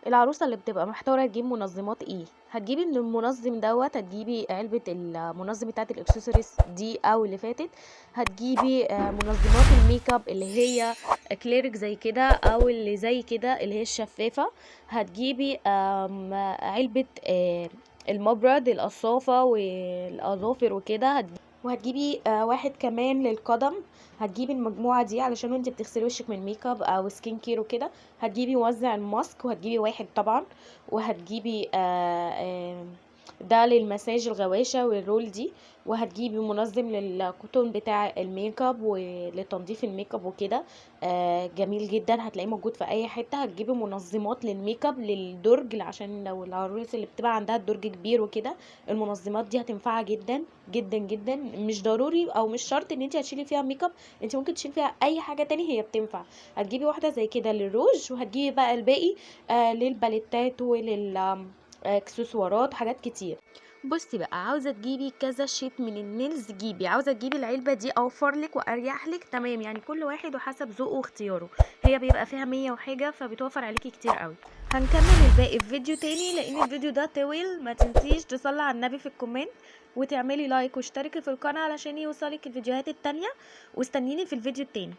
العروسه اللي بتبقى محتاره تجيب منظمات ايه، هتجيبي من المنظم دوت، هتجيبي علبه المنظم بتاعه الاكسسوارز دي او اللي فاتت، هتجيبي منظمات الميك اب اللي هي كليرك زي كده او اللي زي كده اللي هي الشفافه، هتجيبي علبه المبرد القصافه والاظافر وكده، وهتجيبي واحد كمان للقدم. هتجيبي المجموعه دي علشان وانت بتغسلي وشك من ميك اب او سكين كير وكده. هتجيبي موزع الماسك، وهتجيبي واحد طبعا، وهتجيبي ده للمساج الغواشة والرول دي، وهتجيبي منظم للكوتون بتاع الميك اب ولتنظيف الميك اب وكده. جميل جدا، هتلاقيه موجود في اي حته. هتجيبي منظمات للميك اب للدرج عشان لو العروس اللي بتبقى عندها الدرج كبير وكده، المنظمات دي هتنفعها جدا جدا جدا. مش ضروري او مش شرط ان انت هتشيلي فيها ميك اب، انت ممكن تشيلي فيها اي حاجه تاني هي بتنفع. هتجيبي واحده زي كده للروج، وهتجيبي بقى الباقي للباليتات ولل اكسسوارات، حاجات كتير. بصي بقى، عاوزه تجيبي كذا شيت من النيلز جيبي، عاوزه تجيبي العلبه دي اوفر لك واريح لك، تمام، يعني كل واحد وحسب ذوقه واختياره، هي بيبقى فيها 100 وحاجه فبتوفر عليكي كتير قوي. هنكمل الباقي في فيديو تاني لان الفيديو ده طويل. ما تنسيش تصلي على النبي في الكومنت، وتعملي لايك واشتركي في القناه علشان يوصلك الفيديوهات التانية، واستنيني في الفيديو التاني.